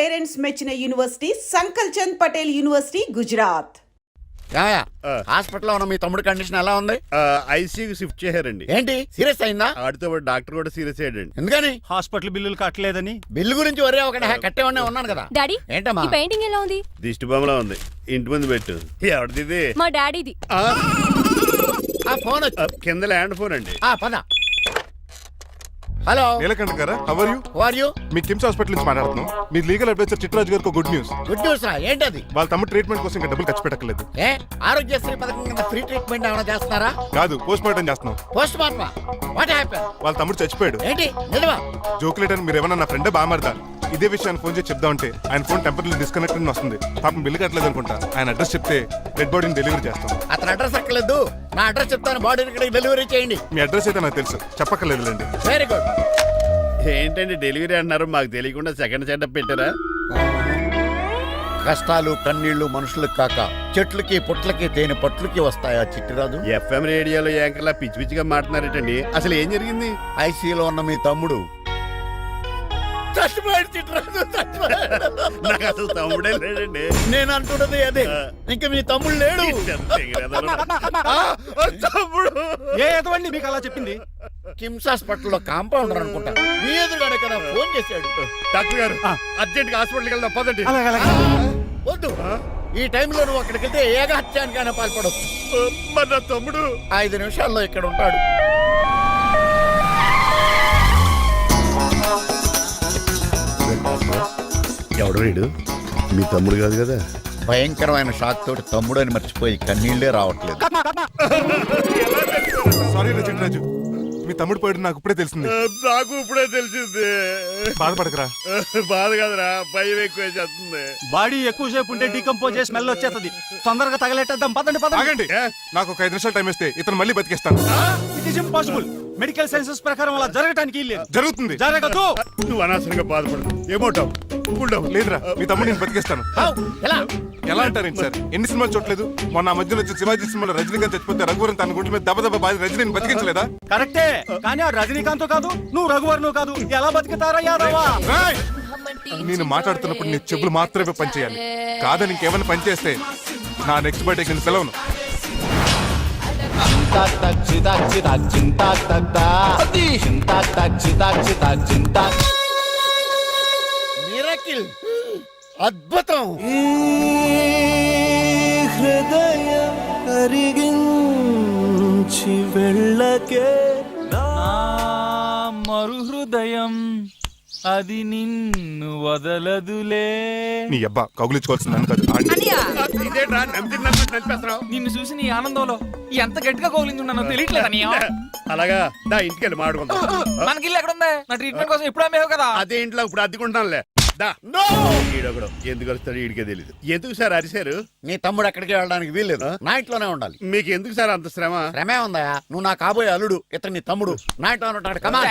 Parents మెచ్చిన university సంకల్ Chand Patel university Gujarat. హాస్పిటల్లో ఉన్న మీ తమ్ముడి కండిషన్ ఎలా ఉంది? ఐసీయూకి షిఫ్ట్ చేశారండి. ఏంటి సీరియస్ అయిందా? ఆడితో పాటు డాక్టర్ కూడా సీరియస్ అయ్యాడండి. ఎందుకని? హాస్పిటల్ బిల్లులు కట్టలేదని. బిల్లు గురించి ఒరే ఒకటి కట్టేవాడినే ఉన్నాను కదా. డాడీ ఏంటమ్మా ఈ పెయింటింగ్ ఎలా ఉంది? దిష్టి బొమ్మలా ఉంది. ఇంటి ముందు పెట్టు. ఎవరిది? మా డాడీది. ఆ ఫోన్ వచ్చి కింద ల్యాండ్ ఫోన్ అండి. పద. హలో నీలకంఠ గారా, how are you? Who are you? మీ కిమ్స్ హాస్పిటల్ నుంచి మాట్లాడుతున్నాం. మీ లీగల్ అడ్వైజర్ చిట్రాజు గారికి గుడ్ న్యూస్. గుడ్ న్యూస్ రా. ఏంటది? వాళ్ళ తమ్ముడు ట్రీట్మెంట్ కోసం ఇంకా డబ్బులు ఖర్చు పెట్టలేదు. ఏ ఆరోగ్యశ్రీ పథకం కింద ఫ్రీ ట్రీట్మెంట్ ఏమైనా చేస్తున్నారా? కాదు, పోస్ట్ మార్టం చేస్తున్నాం. Post mortem? What happen? వాళ్ళ తమ్ముడు చచ్చిపోయాడు. ఏంటి నిజమా? జోకులేటని మీరు ఏమన్నా నా ఫ్రెండ్ బామర్దా ఇదే విషయాన్ని ఫోన్ చేసి చెప్దామంటే ఆయన ఫోన్ టెంపరీ డిస్కనెక్ట్ అని వస్తుంది. పాపం బిల్లు కట్టలేదు అనుకుంటా. ఆయన అడ్రస్ చెప్తే డెడ్ బాడీని డెలివరీ చేస్తాం. అతను అడ్రస్ అక్కర్లేదు, నా అడ్రస్ చెప్తాను, బాడీని ఇక్కడికి డెలివరీ చేయండి. మీ అడ్రస్ అయితే నాకు తెలుసు, చెప్పక్కర్లేదులేండి. Very good. ఏంటండి డెలివరీ అన్నారు, మాకు తెలియకుండా సెకండ్ సెటప్ పెట్టారా? కష్టాలు కన్నీళ్లు మనుషులకు కాక చెట్లకి పుట్లకి తేనె పట్లకి వస్తాయా చిట్టిరాజు? ఎఫ్ఎం రేడియోలో యాంకర్లా పిచ్చి పిచ్చిగా మాట్లాడారేటండి. అసలు ఏం జరిగింది? ఐసీలో ఉన్న మీ తమ్ముడు చచ్చిపోయాడు చిట్టిరాజు, చచ్చిపోయాడు. నాకు అసలు తమ్ముడే లేడండి. నేను అంటున్నది అదే. ఇంకా మీ తమ్ముడు లేడు. తమ్ముడు ఏ ఎదవండి మీకు అలా చెప్పింది? కిమ్స్ హాస్పిటల్లో కాంపౌండర్ అనుకుంటా మీ ఎదురుగానే కదా ఫోన్ చేశాడు. డాక్టర్ గారు అర్జెంట్ గా హాస్పిటల్కి వెళ్దాం పదండి. వద్దు, ఈ టైంలో నువ్వు అక్కడికి వెళ్తే ఏకహత్యానికైనా పాల్పడవచ్చు. మరి నా తమ్ముడు 5 నిమిషాల్లో ఇక్కడ ఉంటాడు. ఎవడు వీడు? మీ తమ్ముడు కాదు కదా? భయంకరమైన షాక్ తోటి తమ్ముడు అని మర్చిపోయి కన్నీళ్లే రావట్లేదు. సారీ రా చిట్రాజు, మీ తమ్ముడు పోయాడు నాకు ఇప్పుడే తెలిసింది. నాకు ఇప్పుడే తెలిసింది. బాధపడకరా. బాధ కాదురా, భయం ఎక్కువ చేస్తుంది. బాడీ ఎక్కువసేపు ఉంటే డీకంపోజ్ చేసి స్మెల్ వచ్చేస్తుంది. తొందరగా తగలెట్టేద్దాం, పదండి పదండి. ఆగండి, నాకు ఒక 5 నిమిషాలు టైం ఇస్తే ఇతను మళ్ళీ బతికేస్తాను. It is impossible. Medical sciences ప్రకారం అలా జరగటానికి లేదు. జరుగుతుంది. జరగదు. నువ్వు అనవసరంగా బాధపడదు. ఏమోటావు? లేదురా, మీ తమ్ముడు నేను బతికేస్తాను. ఎలా ఎలా అంటారేంటి సార్? ఎన్ని సినిమాలు చూడలేదు? మొన్న ఆ మధ్యలో వచ్చి శివాజీ సినిమాలో రజనీకాంత్ చచ్చిపోతే రఘువరన్ తన గుండె మీద దెబ్బ బాధ రజనీని బతికించలేదా? కరెక్టే, కానీ ఆ రజనీకాంత్ కాదు, నువ్వు రఘువర్ను కాదు. ఎలా బతుకుతారా యాదవా? రాయ్! నేను మాట్లాడుతున్నప్పుడు నీ చెవులు మాత్రమే పనిచేయాలి. కాదని ఇంకేమైనా పనిచేస్తే నా నెక్స్ట్ బర్త్డేకి నేను పిలవను. మిరకిల్, అద్భుతం. హృదయం కరిగించి వెళ్ళకే మరు హృదయం అది నిన్ను వదలదులే. నీ అబ్బా కౌగులించుకోవాల్సిందని కాదు. ఇదేంట్రా నమ్మినట్టు నడిపేస్తున్నావు? నిన్ను చూసి నీ ఆనందంలో ఎంత గట్టిగా కౌలించున్నానో తెలియట్లేదు అని. అలాగా దా ఇంటికి వెళ్ళి మాడుకుందాం. మనకి ఇల్లు ఎక్కడుంది? నా ట్రీట్మెంట్ కోసం ఎప్పుడు అమ్మేవు కదా. అదే ఇంట్లో ఇప్పుడు అద్దెకుంటానులే. ఈడొకడు ఎందుకు వస్తాడు ఈడికే తెలీదు. ఎందుకు సార్ అరిశారు? నీ తమ్ముడు ఎక్కడికి వెళ్ళడానికి వీల్లేదు, నా ఇంట్లోనే ఉండాలి. మీకు ఎందుకు సార్ అంత శ్రమ? శ్రమే ఉందా? నువ్వు నా కాబోయే అల్లుడు, ఇతను నీ తమ్ముడు, నా ఇంట్లోనే ఉంటాడు. కమా.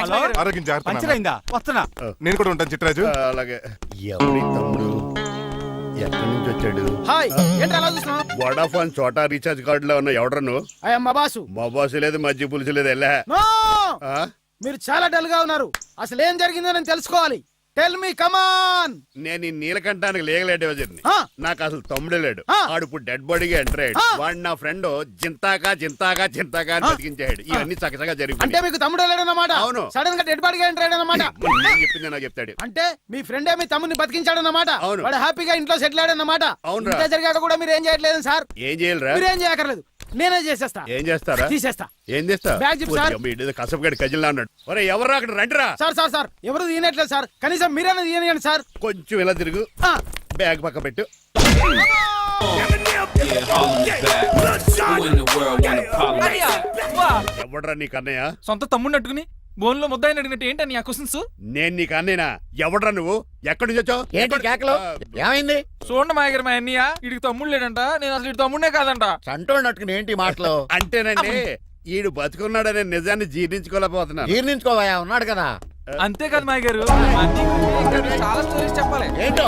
ఆరోగ్యం జాగ్రత్త. పంచరైందా? వస్తున్నా. నేను కూడా ఉంటాను చిట్రాజు. అలాగే. ఎవరి తమ్ముడు? ఎక్కడి నుంచి వచ్చాడు? హాయ్, ఏంటి అలా చూస్తున్నావు? వడాఫోన్ చోటా రీఛార్జ్ కార్డు లో ఉన్న ఎవడరా నువ్వు? అయ్యమ్మ బాసు. మా బాసు లేదు, మజ్జి పులుసు లేదు. వెళ్ళా. నో! మీరు చాలా డల్ గా ఉన్నారు. అసలు ఏం జరిగిందో నేను తెలుసుకోవాలి. టెల్ మీ, కమాన్. నేను ఈ నీలకంఠానికి లీగల్ అడ్వైజర్ని. నాకు అసలు తమ్ముడే లేడు. ఆడు ఇప్పుడు డెడ్ బాడీగా ఎంటర్ అయ్యాడు. వాడు నా ఫ్రెండ్ జింతాకా జింతాకా జింతాకా అని బతికించాడు. ఇవన్నీ చక్కగా జరిగింది. అంటే మీకు తమ్ముడే లేడన్నమాట? అవును. సడన్ గా డెడ్ బాడీగా ఎంటర్ అయ్యాడన్నమాట. చెప్పింది నాకు చెప్తాడు. అంటే మీ ఫ్రెండే మీ తమ్ముని బతికించాడన్నమాట. అవును. వాడు హ్యాపీగా ఇంట్లో సెటిల్ అయ్యాడన్నమాట. అవును. ఇంత జరిగాక కూడా మీరు ఏం చేయట్లేదు సార్. ఏం చేయాలరా? మీరేం చేయక్కర్లేదు, నేనే చేసేస్తా. ఏం చేస్తారా? తీసేస్తా. ఏం చేస్తా? Bag zip sir. కసపగడి కజిల్లా అన్నాడు. ఒరే ఎవరు అక్కడ రండిరా. సార్ సార్ సార్, ఎవరు తీయనట్లేదు సార్. కనీసం మీరైనా తీయనియండి సార్. కొంచెం ఇలా తిరుగు. బ్యాగ్ పక్క పెట్టు. ఎవడరా నీకు అన్నయ్య? సొంత తమ్ముడిని అట్టుకుని బోన్ లో ముద్దాయిని అడిగినట్టు ఏంటని ఆ క్వశ్చన్స్? నేను నీకు అన్నయ్యనా? ఎవడరా నువ్వు? ఎక్కడి నుంచి వచ్చావు? ఏంటి కేకలో? ఏమైంది? చూడండి మా దగ్గర మా అన్నయ్య ఇడికి తమ్ముడు లేడంట. నేను అసలు ఇటు తమ్ముడే కాదంట. చంటోడు నట్టుకుని ఏంటి మాటలు? అంటేనండి ఈడు బతుకున్నాడనే నిజాన్ని జీర్ణించుకోలేకపోతున్నాను. జీర్ణించుకోవా, ఉన్నాడు కదా. అంతేకాదు మా గారు, చాలా స్టోరీస్ చెప్పాలి. ఏంటో?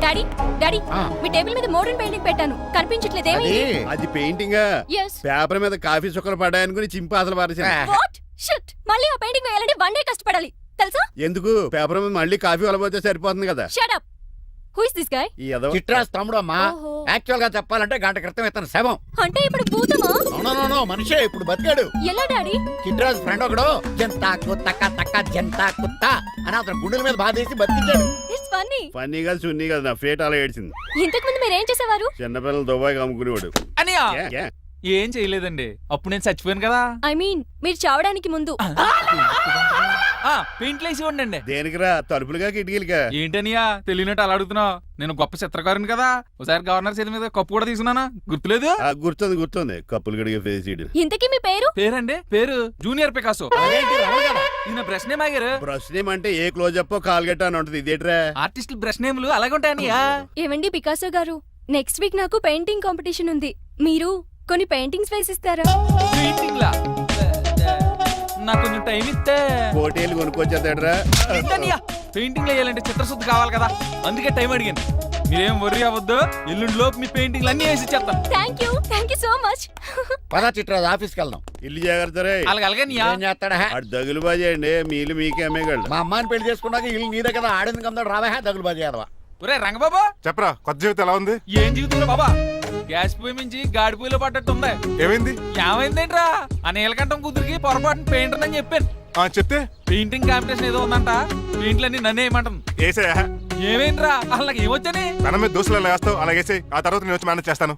డాడీ డాడీ మీ టేబుల్ మీద మోడర్న్ పెయింటింగ్ పెట్టాను, కనిపించట్లేదేమి? అది పెయింటింగ్. Yes. పేపర్ మీద కాఫీ చుక్కలు పడ్డాయనుకుని చింపి అసలు పారేసాను. What? Shit. మళ్ళీ ఆ పెయింటింగ్ వేయాలంటే 1 day కష్టపడాలి తెలుసా? ఎందుకు? పేపర్ మీద మళ్ళీ కాఫీ వలబోతే సరిపోతుంది కదా. Shut up. Who is this guy? ఈ ఎదవ చిట్రాజ్ తమ్ముడు అమ్మా. ఓహో. యాక్చువల్ గా చెప్పాలంటే గంట క్రితం ఇతను శవం. అంటే ఇప్పుడు భూతమా? నో మనిషే ఇప్పుడు బతికాడు. ఎలా డాడీ? చిట్రాజ్ ఫ్రెండ్ ఒకడు జంతా కుత్త తక్క జంతా కుత్త అని అతను గుండెల మీద బాధేసి బతికించాడు. It's funny. ఫన్నీగా సున్నీగా నా ఫేట్ అలా ఏడ్చింది. ఇంతకు ముందు మీరు ఏం చేసేవారు? చిన్నపిల్లలు దుబాయ్ అమ్ముకునేవాడు. అనియా ఏ, ఏ? ఏం చేయలేదండి, అప్పుడు నేను చచ్చిపోయాను కదా. ఐ మీన్ మీరు చావడానికి ముందు. పెయింట్లు వేసి ఉండండి. దేనికిరా, తలుపులుగా కిటికీలుగా? ఏంటనియా తెలియనట్టు అలా అడుగుతున్నావు? నేను గొప్ప చిత్రకారుని కదా. ఒకసారి గవర్నర్ చేతి మీద కప్పు కూడా తీసుకున్నానా, గుర్తులేదు? గుర్తుంది కప్పులు గడిగే ఫేస్ సీడ్. ఇంతకీ మీ పేరు? పేరండి, పేరు జూనియర్ పికాసో. అదేంటి రమణ గారు? ఈయన బ్రష్ నేమ్ ఆగారు. బ్రష్ నేమ్ అంటే ఏ క్లోజప్ కాల్గెట్ అని ఉంటుంది. ఇదేట్రా? ఆర్టిస్టులు బ్రష్ నేమ్లు అలాగే ఉంటాయనియా. ఏమండి పికాసో గారు, నెక్స్ట్ వీక్ నాకు పెయింటింగ్ కాంపిటీషన్ ఉంది. మీరు కొన్ని పెయింటింగ్స్ వేసిస్తారా? పెయింటింగ్ లా నాకు కొంచెం టైం ఇస్తే. కోటేలు కొనుక్కొచ్చేదేట్రా? పెయింటింగ్ వేయాలంటే చిత్రశుద్ధి కావాలి కదా, అందుకే టైం అడిగాను. మీరేం వర్రీ అవ్వద్దు, ఎల్లుండి లోపు మీ పెయింటింగ్లు అన్ని వేసి ఇచ్చేస్తాను. Thank you so much. పద చిట్రాజ్ ఆఫీస్కి వెళ్దాం. ఇల్లు జాగ్రత్త రే. అలాగే ఏం చేస్తాడా? అటు దగులు బాజీ అండి, మీలు మీకే అమ్మేగాళ్ళు. మా అమ్మాయిని పెళ్లి చేసుకున్నాక ఇల్లు నీదే కదా, ఆడింది కమ్దాడు రావా దగులు బాజీ యాదవా. ఒరే రంగబాబా, చెప్పరా కొత్త జీవితం ఎలా ఉంది? ఏం జీవితంలో బాబా, గ్యాస్ పొయ్యి మించి గాడి పొయ్యిలో పడ్డట్టు ఉంది. ఏమైంది? ఏమైందేంట్రా, ఆ నీలకంఠం కూతురికి పొరపాటున పెయింటర్ అని చెప్పాను. చెప్తే పెయింటింగ్ కాంపిటీషన్ ఏదో ఉందంట, పెయింట్లన్నీ నన్నే ఏమంటుంది. ఏసే ఏమైందిరా, అసలు నాకు ఏమొచ్చని? మన మీద దోశలు ఎలా వేస్తావు అలాగేసే, ఆ తర్వాత నేను వచ్చి మేనేజ్ చేస్తాను.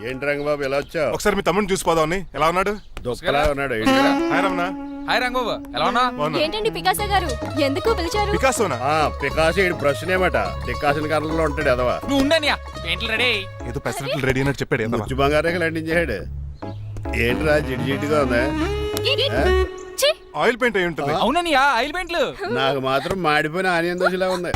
ఏంటి రంగబాబు ఎలా వచ్చావు? ఒకసారి మీ తమ్ముడిని చూసిపోదామని. ఎలా ఉన్నాడు? దొక్కలా ఉన్నాడు. ఏంటిరా? హాయ్ రమణ. హాయ్ రంగబాబు, ఎలా ఉన్నా? బాగున్నా. ఏంటండి పికాసో గారు, ఎందుకు పిలిచారు? పికాసోనా? పికాసి బ్రష్ నేమట. పికాసిన కర్రలో ఉంటాడు ఎదవా. నువ్వు ఉండనియా, పెయింట్లు రెడీ. ఏదో పెసరట్లు రెడీ అయినట్టు చెప్పాడు ఏదమ్మా. ముచ్చు బంగారం లండించాడు. ఏంట్రా జిడ్జిడ్డుగా ఉందా? ఛీ! ఆయిల్ పెయింట్ అయి ఉంటుంది. అవుననియా, ఆయిల్ పెయింట్లు. నాకు మాత్రం మాడిపోయిన ఆనియన్ దోశలా ఉంది.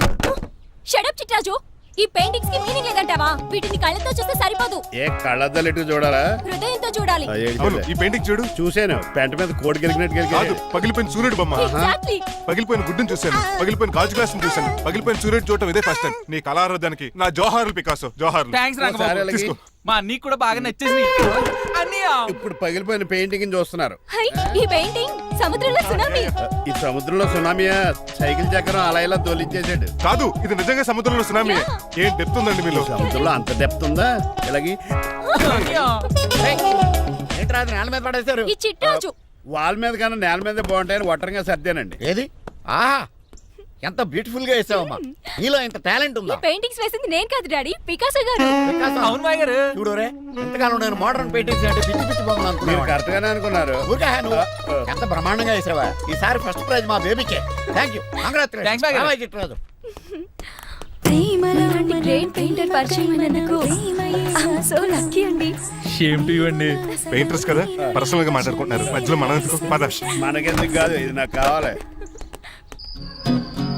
షట్ అప్ చిట్రాజు, ఈ పెయింటింగ్స్ కి మీనింగ్ లేదంటావా? వీటిని కళ్ళతో చూస్తే సరిపోదు, ఏ కళ్ళద్దలెట్టు చూడాలా? హృదయంతో చూడాలి. అవును, ఈ పెయింటింగ్ చూడు. చూశాను, పెంట మీద కోడి గెలిగినట్టు కాదు, గెలిగాడు. పగిలిపోయిన సూర్యుడు బొమ్మ. ఎగ్జాక్ట్లీ. పగిలిపోయిన గుడ్డును చూశాను, పగిలిపోయిన గాజు గ్లాస్ చూశాను, పగిలిపోయిన సూర్యుడు చూడటం ఇదే ఫస్ట్ టైం. నీ కళారోధానికి నా జోహార్లు పికాసో, జోహార్లు. థ్యాంక్స్ ఒకసారి రంగబాబు, అలాగే. తీసుకో. మా అన్నీకి కూడా బాగా నచ్చేసింది అన్నయ్య. ఇప్పుడు పగిలిపోయిన పెయింటింగ్ చూస్తున్నారు. హై, ఈ పెయింటింగ్ సముద్రంలో సునామీ. ఈ సముద్రంలో సునామీయా? సైకిల్ చక్రం అలా ఇలా తోలించేసాడు. కాదు, ఇది నిజంగా సముద్రంలో సునామీ. ఏం డెప్త్ ఉందండి మీలో. సముద్రంలో అంత డెప్త్ ఉందా? ఇలాగి అన్నయ్య, ఏంట్రా అది నేల మీద పడేశారు? ఈ చిట్రాజు వాల్ మీద కన్నా నేల మీద బాగుంటాయని ఒట్టరంగా సర్దానండి. ఏది? ఆహా, ఎంత బ్యూటిఫుల్ గా వేసావమ్మా. నీలో ఇంత టాలెంట్ ఈ ఉందా? పెయింటింగ్స్ వేసింది నేను కాదు డాడీ, పికాసో గారు. అవును మాయ గారు. చూడరే, ఎంతకాలం నేను మోడర్న్ పెయింటింగ్స్ అంటే పిచ్చి పిచ్చి బొమ్మలు మీరు అనుకున్నాను. కరెక్ట్ గానే అనుకున్నారు. ఊరికే నువ్వు ఎంత బ్రహ్మాండంగా వేసావా. ఈసారి ఫస్ట్ ప్రైజ్ మా బేబీకే. థ్యాంక్ యూ, Thanks, బాయ్ గారు. చిట్రాజు. ఇలాంటి గ్రేట్ పెయింటర్ పరిచయం అయినందుకు సో లక్కీ అండి. షేమ్ టు యు అండి. పెయింటర్స్ కదా, పర్సనల్ గా మాట్లాడుకుంటున్నారు. మధ్యలో మనం ఎందుకు? పద. మనకెందుకు కాదు, ఇది నాకు కావాలి.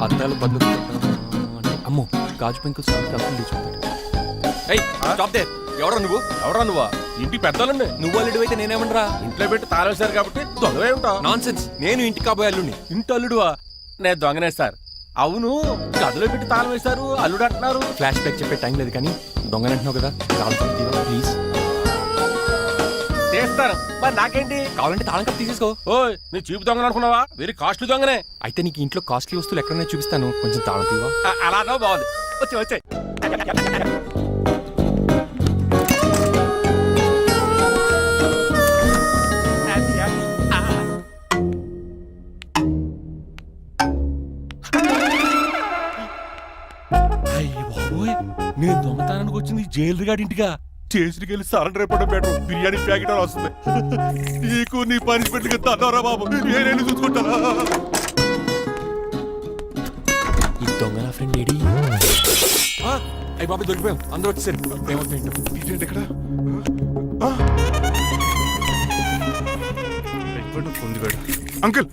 అద్దాలు బదులు అమ్మో గాజు పెంకులు కలిపి తెచ్చుకుంటాడు. ఎవరా నువ్వు? ఇంటి పెద్దలండి. నువ్వు అల్లుడు అయితే నేనేమనరా? ఇంట్లో పెట్టి తాళేశారు కాబట్టి దొంగవే ఉంటావు. నాన్ సెన్స్, నేను ఇంటికి కాబోయే అల్లుడిని. ఇంటి అల్లుడువా? నేను దొంగనే సార్. అవును, గదిలో పెట్టి తాళం వేశారు, అల్లుడు అంటున్నారు. ఫ్లాష్ బ్యాక్ చెప్పే టైం లేదు కానీ దొంగనంటున్నావు కదా, కావాలి ప్లీజ్. చేస్తాను, మరి నాకేంటి? కావాలంటే తాళం కప్పు తీసేసుకో. ఓయ్, నీ చూపు దొంగను అనుకున్నావా? వెరీ కాస్ట్లీ దొంగనే. అయితే నీకు ఇంట్లో కాస్ట్లీ వస్తువులు ఎక్కడైనా చూపిస్తాను, కొంచెం తాళం తీవా. అలానో బాగుంది. వచ్చే నేను దొంగతనానికి వచ్చింది జైలు గాడి ఇంటిగా. చేసికి వెళ్ళి సరెండర్ అయిపోవడం బెటర్. బిర్యానీ ప్యాకెట్ అని వస్తుంది. నీకు నీ పనిష్మెంట్ తన్నారా బాబు, నేనేళ్ళు చూసుకుంటారా? ఈ దొంగ నా ఫ్రెండ్ ఏడి? అయ్యి బాబు దొరికిపోయాం, అందరూ వచ్చేసారు. ఇదేంటి ఇక్కడ? అంకుల్,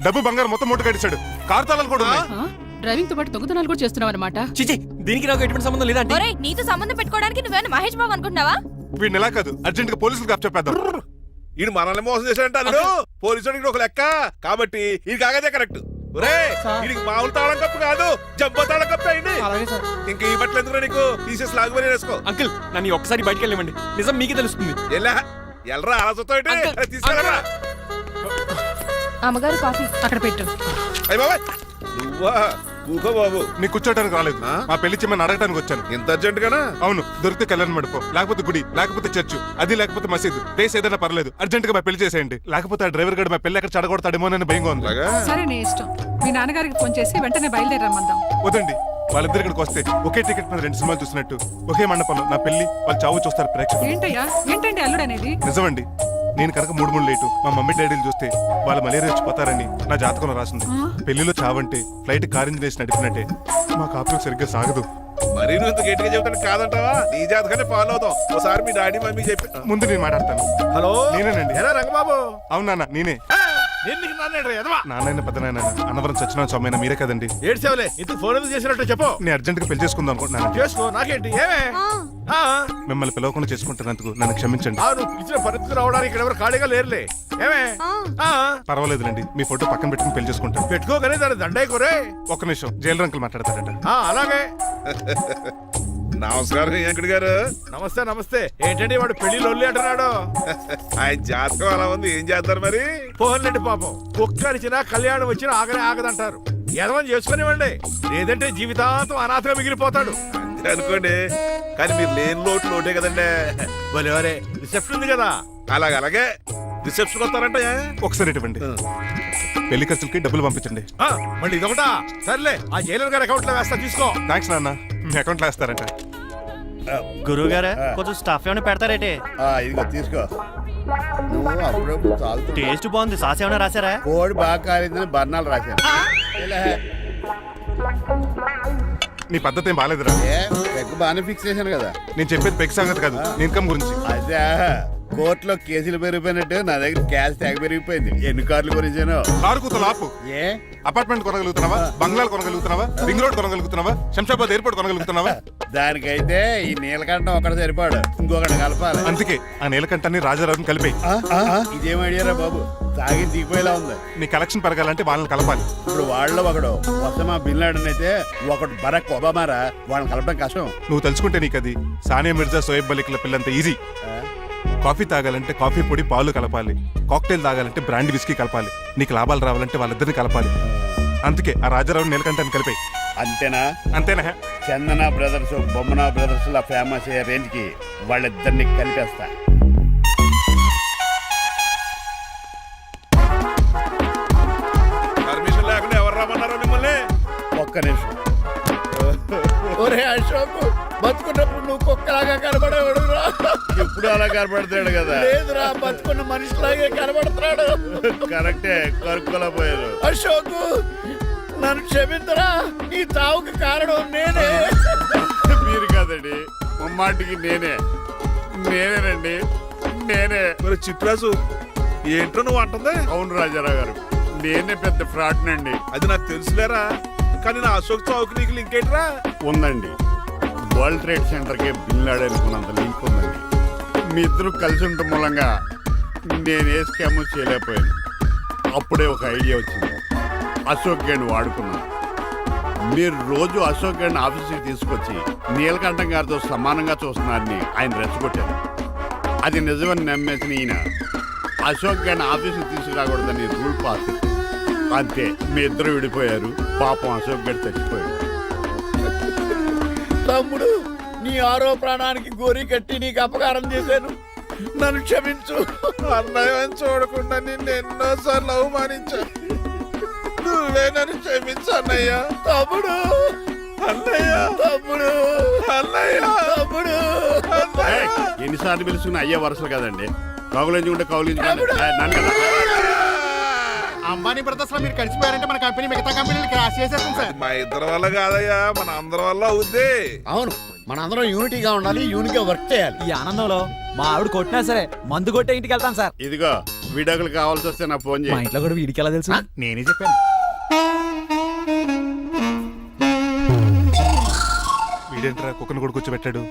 డబ్బు బంగారం మొత్తం మూట కట్టించాడు. కారు తాళాలు కూడా ఉన్నాయి. డ్రైవింగ్ తో పాటు దొంగతనాలు కూడా చేస్తున్నావు అనమాట. చిచి, దీనికి నాకు ఎటువంటి సంబంధం లేదండి. ఒరేయ్, నీతో సంబంధం పెట్టుకోవడానికి నువ్వేనా మహేష్ బాబు అనుకుంటున్నావా? వీడిని ఎలా కాదు, అర్జెంట్ గా పోలీసులకు అప్పచెప్పేద్దాం. ఈయన మనల్ని మోసం చేశాడంట. పోలీసుడికి ఒక లెక్క కాబట్టి ఈ కాగదే కరెక్ట్. వీడికి మామూలు తాళం కప్పు కాదు, జబ్బ తాళం కప్పు అయింది. అలాగే సార్. ఇంకా ఈ బట్టలు ఎందుకు నీకు? తీసేసి లాగుమని వేసుకో. అంకుల్ నన్ను ఈ ఒక్కసారి బయటికి వెళ్ళమండి, నిజం మీకే తెలుస్తుంది. ఎల్రా అలసతో తీసుకెళ్ళరా. అమ్మగారు కాఫీ అక్కడ పెట్టు. అయ్య బాబాయ్ నువ్వా? కూకో బాబు. నీకు కూర్చోటానికి రాలేదు, మా పెళ్లి చెమ్మని అడగటానికి వచ్చాను. ఇంత అర్జెంట్ గానా? అవును, దొరికితే కళ్యాణ మండపం, లేకపోతే గుడి, లేకపోతే చర్చ్, అది లేకపోతే మసీదు, ప్లేస్ ఏదైనా పర్లేదు, అర్జెంట్ గా మా పెళ్లి చేసేయండి. లేకపోతే ఆ డ్రైవర్ గడు మా పెళ్లి ఎక్కడ చెడగొడతాడేమో అని భయంగా ఉంది. సరే నీ ఇష్టం. మీ నాన్నగారికి ఫోన్ చేసి వెంటనే బయలుదేరమ్మందాం. వదండి, వాళ్ళిద్దరు ఇక్కడికి వస్తే ఒకే టికెట్ మీద 2 సినిమాలు చూసినట్టు ఒకే మండపంలో నా పెళ్లి వాళ్ళ చావు చూస్తారు ప్రేక్షకులు. ఏంటయ్యా, ఏంటండి అల్లుడు అనేది? నిజమండి, నేను కనుక 3 లేటు మా మమ్మీ డాడీలు చూస్తే వాళ్ళ మలేరియా వచ్చిపోతారని నా జాతకంలో రాసింది. పెళ్లిలో చావంటే ఫ్లైట్ కార్ ఇంజిన్ వేసి నడిపినట్టే. మా కాపురం సరిగ్గా సాగదు. మరి నువ్వు ఇంత గట్టిగా చెబుతాను కాదంటావా? నీ జాతకాన్ని ఫాలో అవుతాం. ఒకసారి మీ డాడీ మమ్మీ చెప్పి. ముందు నేను మాట్లాడతాను. హలో, నేనేనండి. ఎలా రంగబాబు? అవును నాన్న, నేనే. నాన్న పెద్ద నాయన అన్నవరం సత్యనారాయణ స్వామి అయినా మీరే కదండి. ఏడ్చేవలే, ఇంతకు ఫోన్ ఎందుకు చేసినట్టు చెప్పు. నేను అర్జెంట్ గా పెళ్లి చేసుకుందాం అనుకుంటున్నాను. చేసుకో, నాకేంటి? ఏమే మిమ్మల్ని పిలవకుండా చేసుకుంటున్నందుకు నన్ను క్షమించండి. నువ్వు ఇచ్చిన పరిస్థితి రావడానికి ఇక్కడ ఎవరు ఖాళీగా లేరులే. ఏమే పర్వాలేదులేండి, మీ ఫోటో పక్కన పెట్టుకుని పెళ్లి చేసుకుంటాను. పెట్టుకోగానే దాని దండే కోరే. ఒక్క నిమిషం, జైలు రంకులు మాట్లాడతారట. అలాగే. నమస్కారం వెంకట గారు. నమస్తే నమస్తే. ఏంటండి వాడు పెళ్లి లొల్లి అంటున్నాడు? ఆయన జాతకం అలా ఉంది, ఏం చేస్తారు మరి? పోన్లండి పాపం, కుక్క అరిచినా కళ్యాణం వచ్చినా ఆగనే ఆగదంటారు. ఎదవని చేసుకునివ్వండి, లేదంటే జీవితాంతం అనాథగా మిగిలిపోతాడు. అంతే అనుకోండి, కానీ మీరు లేని లోటే కదండి. భలేవరే, రిసెప్షన్ ఉంది కదా. అలాగే రిసెప్షన్ వస్తారంట. ఒకసారి ఇటువంటి పెళ్లి ఖర్చులకి డబ్బులు పంపించండి. మళ్ళీ ఇదొకటా? సర్లే, ఆ జైలర్ గారి అకౌంట్ లో వేస్తా, తీసుకో. థ్యాంక్స్ నాన్న, మీ అకౌంట్లో వేస్తారంట. గురువు గారు కొంచెం స్టఫ్ ఏమైనా పెడతారేటే? ఇదిగో తీసుకో. నువ్వు అప్పుడప్పుడు చాలు. టేస్ట్ బాగుంది. సాస్ ఏమైనా రాశారా? కోడి బాగా కాలిందని బర్ణాలు రాశాను. నీ పద్ధతి ఏం బాగాలేదురా. పెగ్ బాగానే ఫిక్స్ చేశాను కదా. నేను చెప్పేది పెగ్ సంగతి కాదు, నీ ఇన్కమ్ గురించి. అదే కోర్టులో కేసులు పెరిగిపోయినట్టు నా దగ్గర క్యాష్ ట్యాగ్ పెరిగిపోయింది. ఎన్ని కార్లు గురించాను? కారు కూతలు ఆపు. ఏ అపార్ట్మెంట్ కొనగలుగుతున్నావా? బంగ్లాలు కొనగలుగుతున్నావా? రింగ్ రోడ్ కొనగలుగుతున్నావా? శంషాబాద్ ఎయిర్పోర్ట్ కొనగలుగుతున్నావా? దానికైతే ఈ నీలకంఠం ఒకటి సరిపాడు, ఇంకొకటి కలపాలి. అందుకే ఆ నీలకంఠాన్ని రాజారావుని కలిపి. ఇదేం ఐడియారా బాబు, తాగి దిగిపోయేలా ఉంది. నీ కలెక్షన్ పెరగాలంటే వాళ్ళని కలపాలి. ఇప్పుడు వాళ్ళలో ఒకడు ఒసమా బిన్ లాడెన్ అయితే ఒకడు బరాక్ ఒబామారా, వాళ్ళని కలపడం కష్టం. నువ్వు తలుచుకుంటే నీకు అది సానియా మిర్జా, సోయబ్ మలిక్ల పిల్లంత ఈజీ. కాఫీ తాగాలంటే కాఫీ పొడి పాలు కలపాలి, కాక్టైల్ తాగాలంటే బ్రాండ్ విస్కీ కలపాలి. నీకు లాభాలు రావాలంటే వాళ్ళిద్దరిని కలపాలి. అందుకే ఆ రాజారావు నీలకంఠాన్ని కలిపాయి. అంతేనా? అంతేనా? చందన బ్రదర్స్, బొమ్మన బ్రదర్స్ లా ఫేమస్ అయ్యే రేంజ్ కి వాళ్ళిద్దరిని కలిపేస్తా. పర్మిషన్ లేకుండా ఎవరు రమ్మన్నారో మిమ్మల్ని? ఒక్క నిమిషం. ఒరే అశోక్, బతుకున్నప్పుడు నువ్వు కుక్కలాగా కనబడేవాడురా. ఇప్పుడు అలా కనబడతాడు కదా? లేదురా, బతుకున్న మనిషిలాగే కనబడుతున్నాడు. కరెక్టే, కరుక్కులా పోయారు. అశోక్, నన్ను క్షమించరా, ఈ చావుకి కారణం నేనే. మీరు కాదండి, ముమ్మాటికి నేనేనండి, నేనే. మరి చిట్రాజు, ఏంటో నువ్వు అంటుంది? అవును రాజారావు గారు, నేనే పెద్ద ఫ్రాడ్ నండి. అది నాకు తెలుసులేరా, కానీ నా అశోక్ చావుకి నీకు లింక్ ఏంట్రా? ఉందండి, వరల్డ్ ట్రేడ్ సెంటర్ కి బిన్ లాడెన్ అనుకున్నంత లింక్ ఉందండి. మీ ఇద్దరు కలిసి ఉండటం మూలంగా నేను ఏ స్కామ్ చేయలేకపోయాను. అప్పుడే ఒక ఐడియా వచ్చింది, అశోక్ గేణ్ వాడుకున్నాను. మీరు రోజు అశోక్ గేణ్ ఆఫీస్కి తీసుకొచ్చి నీలకంఠం గారితో సమానంగా చూస్తున్నారని ఆయన రెచ్చగొట్టారు. అది నిజమని నమ్మేసిన ఈయన అశోక్ గేణ్ ఆఫీస్కి తీసుకురాకూడదని రూల్ పాస్. అంతే, మీ ఇద్దరు విడిపోయారు. పాపం అశోక్ గేణ్ చచ్చిపోయాడు. తమ్ముడు, నీ ఆరో ప్రాణానికి గోరి కట్టి నీకు అపకారం చేశాను, నన్ను క్షమించు. అన్నయ్యని చూడకుండా నిన్ను ఎన్నోసార్లు అవమానించాను, నువ్వే నన్ను క్షమించు అన్నయ్య. తమ్ముడు, అన్నయ్య, తమ్ముడు, అన్నయ్య, తమ్ముడు. ఎన్నిసార్లు పిలుచుకున్న అయ్యే వరుసలు కదండి. కౌలించుకుంటే కౌలించుకుంటే అంబానీ బ్రదర్స్ లో మీరు కలిసిపోయారంటే మన కంపెనీ మిగతా కంపెనీలు క్రాష్ చేసేస్తాం సార్. మా ఇద్దరి వల్ల కాదయ్యా, మన అందరి వల్ల అవుద్ది. అవును, మనందరం యూనిటీగా ఉండాలి, యూనిట్గా వర్క్ చేయాలి. ఈ ఆనందంలో మా ఆవిడ కొట్టినా సరే మందు కొట్టే ఇంటికి వెళ్తాం సార్. ఇదిగో విడాకులు కావాల్సి వస్తే నాకు ఫోన్ మా చేయి. ఇంట్లో కూడా వీడికి ఎలా తెలుసు? నేనే చెప్పాను. వీడేంట్రా కుక్కను కూడా కూర్చోబెట్టాడు?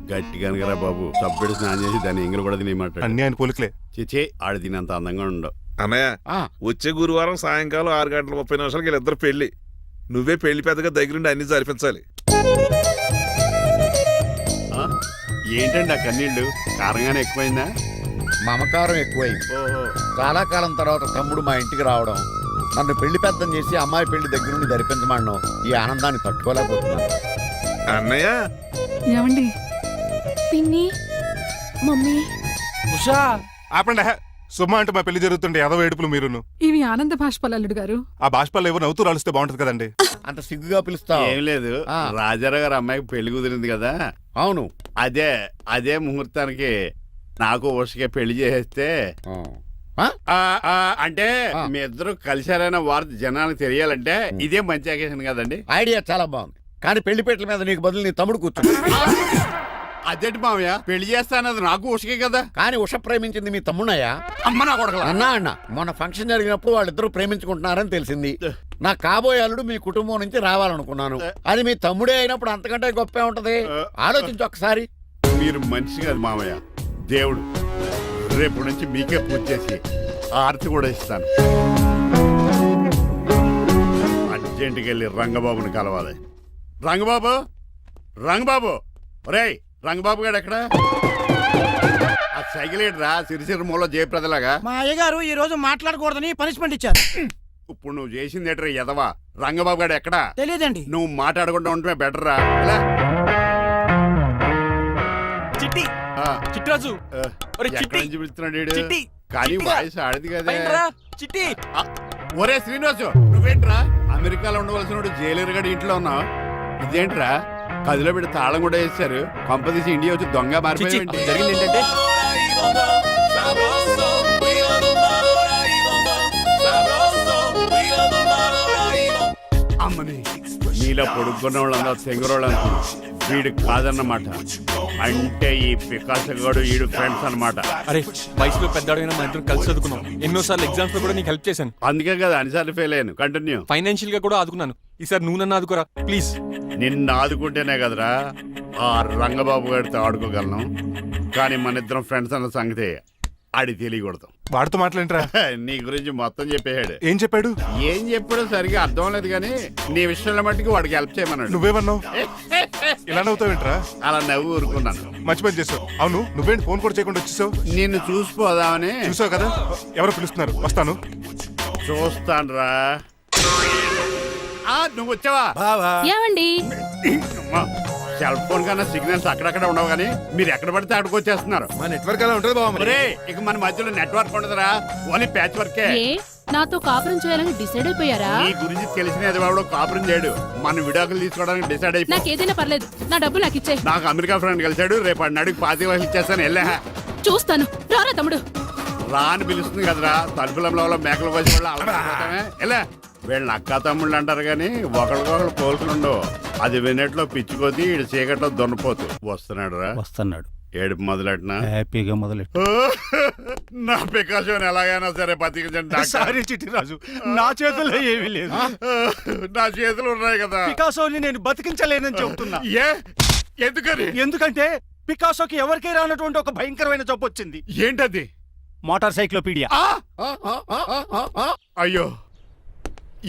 గట్టి కనుకరా బాబు, సబ్బెడు స్నానం చేసి దాన్ని ఎంగిలి కూడా తినేయమంటాడు. అన్ని ఆయన పోలికలే. చిచే, ఆడు తినంత అందంగా ఉండవు. అన్నయ్య ఆ, వచ్చే గురువారం సాయంకాలం 6:30 వీళ్ళిద్దరు పెళ్లి. నువ్వే పెళ్లి పెద్దగా దగ్గరుండి అన్ని జరిపించాలి. ఏంటండి ఆ కన్నీళ్ళు? కారంగానే ఎక్కువైందా? మమకారం ఎక్కువైంది. ఓహో. చాలా కాలం తర్వాత తమ్ముడు మా ఇంటికి రావడం, నన్ను పెళ్లి పెద్దం చేసి అమ్మాయి పెళ్లి దగ్గర నుండి జరిపించమన్నాం. ఈ ఆనందాన్ని తట్టుకోలేకపోతున్నాను. అన్నయ్య ఏమండి పిన్ని మమ్మీ ఉషా ఆపండి హే. సుమా అంటే మా పెళ్లి జరుగుతుండే ఎదవ ఏడుపులు మీరును. ఇవి ఆనంద భాష్పాలు అల్లుడు గారు. ఆ బాష్పాలు ఏవో నవ్వుతూ రాలిస్తే బాగుంటది కదండి. అంత సిగ్గుగా పిలుస్తావు? ఏం లేదు, ఆ. రాజారావు గారు అమ్మాయికి పెళ్లి కుదిరింది కదా, అవును. అదే ముహూర్తానికి నాకు ఉషకే పెళ్లి చేసేస్తే ఆ? అంటే ఆ. మీ ఇద్దరు కలిశారైన వార్త జనానికి తెలియాలంటే ఇదే మంచి అకేషన్ కదండి. ఐడియా చాలా బాగుంది, కానీ పెళ్లిపేటల మీద నీకు బదులు నీ తమ్ముడు కూర్చుంది. అదేంటి మామయ్య, పెళ్లి చేస్తానది నాకు ఉషకే కదా. కానీ ఉష ప్రేమించింది మీ తమ్ముడయ్యా. అమ్మ నా కొడకలా. అన్న మొన్న ఫంక్షన్ జరిగినప్పుడు వాళ్ళిద్దరూ ప్రేమించుకుంటున్నారని తెలిసింది. నా కాబోయే అల్లుడు మీ కుటుంబం నుంచి రావాలనుకున్నాను. అది మీ తమ్ముడే అయినప్పుడు అంతకంటే గొప్పే ఉంటది. ఆలోచించు ఒక్కసారి. మీరు మనిషి కాదు మామయ్య, దేవుడు. రేపు నుంచి మీకే పూజ చేసి ఆరతి కూడా ఇస్తాను. అర్జెంటుకి వెళ్ళి రంగబాబుని కలవాలి. రంగబాబు ఒరేయ్, రంగబాబు గారు ఎక్కడ? ఆ సైకిల్ రా సిరిసిరి మూల జయప్రదలాగా. మా అయ్యగారు ఈ రోజు మాట్లాడకూడదని పనిష్మెంట్ ఇచ్చారు. ఇప్పుడు నువ్వు చేసింది ఎట్రా ఎదవా? రంగబాబు గారు ఎక్కడా? తెలియదండి. నువ్వు మాట్లాడకుండా ఉంటే బెటర్ రా. ఎలా? చిట్టి ఆ, చిట్రాజు ఆ, ఒరే ఎక్కడి చిట్టి నుంచి పిలుస్తున్నాడు వీడు? చిట్టి కానీ చిట్టిగా. వాయిస్ ఆడది కదా. పైనరా, చిట్టి ఆ, ఒరే శ్రీనివాసు, నువ్వేంట్రా అమెరికాలో ఉండవలసిన జైలర్ గడి ఇంట్లో ఉన్నావు? ఇదేంట్రా కదిలో పెట్టి తాళం కూడా వేశారు. కొంపదీసి ఇండియా వచ్చి దొంగ చిచ్చి, మారిపోయింది. జరిగింది ఏంటంటే అమ్మని నీలో పొడుక్కున్న వాళ్ళందరూ తెంగురోళ్ళు అనుకున్నా. వీడు కాదన్నమాట. అంటే ఈ పికాసగాడు వీడు ఫ్రెండ్స్ అన్నమాట. అరే వయసులో పెద్దవాడైనా మా ఇద్దరం కలిసి చదువుకున్నాం. ఎన్నోసార్లు ఎగ్జామ్స్ లో కూడా నీకు హెల్ప్ చేశాను. అందుకే కదా అన్నిసార్లు ఫెయిల్ అయ్యాను. కంటిన్యూ. ఫైనాన్షియల్ గా కూడా ఆదుకున్నాను. ఈసారి నువ్వు నన్ను ఆదుకోరా ప్లీజ్. నిన్ను ఆదుకుంటేనే కదరా ఆ రంగబాబు గారితో ఆడుకోగలను. కానీ మన ఇద్దరం ఫ్రెండ్స్ అన్న సంగతి ఆడి తెలియకూడదు. వాడితో మాట్లాడరా? నీ గురించి మొత్తం చెప్పేశాడు. ఏం చెప్పాడు? ఏం చెప్పాడో సరిగా అర్థం లేదు కానీ నీ విషయంలో మట్టుకు వాడికి హెల్ప్ చేయమన్నాడు. నువ్వేమన్నావు? ఇలా నవ్వుతావేంట్రా? అలా నవ్వు ఊరుకున్నాను. మంచి పని చేసావు. అవును, నువ్వేంటి ఫోన్ కూడా చేయకుండా వచ్చేసావు? నిన్ను చూసిపోదామని. చూసావు కదా, ఎవరో పిలుస్తున్నారు, వస్తాను. చూస్తానురా. నువ్వు వచ్చావా? ఏమండి సెల్ ఫోన్ కన్నా సిగ్నల్స్ అక్కడక్కడ ఉండవు కానీ మీరు ఎక్కడ పడితే అక్కడికి వచ్చేస్తున్నారు. మా నెట్వర్క్ అలా ఉంటుంది బాబు. ఒరే, ఇక మన మధ్యలో నెట్వర్క్ ఉండదురా, ఓన్లీ ప్యాచ్ వర్కే. నాతో కాపురం చేయాలని డిసైడ్ అయిపోయారా? నీ గురించి తెలిసిన ఎదవాడు కాపురం చేయడు. మన విడాకులు తీసుకోవడానికి డిసైడ్ అయిపోయి నాకేదైనా పర్లేదు, నా డబ్బు నాకు ఇచ్చే. నాకు అమెరికా ఫ్రెండ్ కలిశాడు. రేపు అడిగి 25,000 ఇచ్చేస్తాను. వెళ్ళా చూస్తాను, రారా తమ్ముడు. రా అని పిలుస్తుంది కదరా. తలుపులంలో మేకలు కోసి వాళ్ళు అలవాటమే. ఎలా వీళ్ళని అక్క తమ్ముళ్ళు అంటారు కానీ ఒకరికొకరు పోల్చుండవు. అది వినట్లో పిచ్చుకోతి ఈడు చీకట్లో దున్నపోతు. వస్తున్నాడు రా. వస్తున్నాడు. ఏడుపు మొదలెట్నా? హ్యాపీగా మొదలెట్టు. నా పికాసోని ఎలాగైనా సరే బతికించండి. సారీ చిట్టిరాజు, నా చేతుల్లో ఏమీ లేదు. నా చేతులు ఉన్నాయి కదా. పికాసోని నేను బతికించలేనని చెబుతున్నా. ఎందుకని? ఎందుకంటే పికాసోకి ఎవరికీ రానటువంటి ఒక భయంకరమైన జబ్బు వచ్చింది. ఏంటది? Motor cyclopaedia. అయ్యో,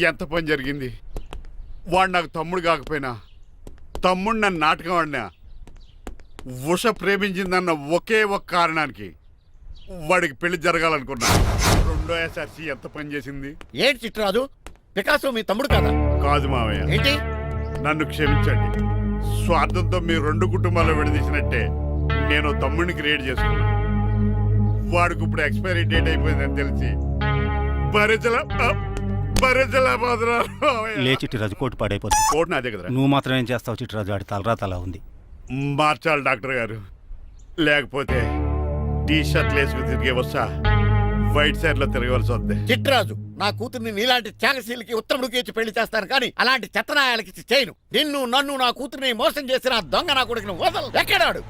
ఎంత పని జరిగింది. వాడు నాకు తమ్ముడు కాకపోయినా తమ్ముడు నన్ను నాటకం ఆడినా ఉష ప్రేమించిందన్న ఒకే ఒక కారణానికి వాడికి పెళ్లి జరగాలనుకున్నా. రెండో ఎస్ఆర్సి ఎంత పని చేసింది. ఏంటి చిట్రాజు, పికాసో మీ తమ్ముడు కదా? కాదు మావయ్య, ఏంటి? నన్ను క్షమించండి. స్వార్థంతో మీ రెండు కుటుంబాలు విడదీసినట్టే నేను తమ్ముడిని క్రియేట్ చేసుకున్నా. వాడికి ఇప్పుడు ఎక్స్పైరీ డేట్ అయిపోయిందని తెలిసి లే చిట్టిరాజు, కోటు పాడైపోతుంది. కోట్ నాదే కదరా. నువ్వు మాత్రం ఏం చేస్తావు చిట్టిరాజు? ఆడి తలరాత అలా ఉంది. మార్చాలి డాక్టర్ గారు, లేకపోతే టీ షర్ట్లు వేసుకు తిరిగే వస్తా వైట్ సైడ్ లో తిరగవలసి వద్దే. చిట్రాజు, నా కూతుర్ని నీలాంటి త్యాగశీలకి ఉత్తముడికి ఇచ్చి పెళ్లి చేస్తాను కానీ అలాంటి చెత్తనాయాలకి చేయను. నిన్ను నన్ను నా కూతుర్ని మోసం చేసిన దొంగ నా కొడుకుని వదలు. ఎక్కడాడు?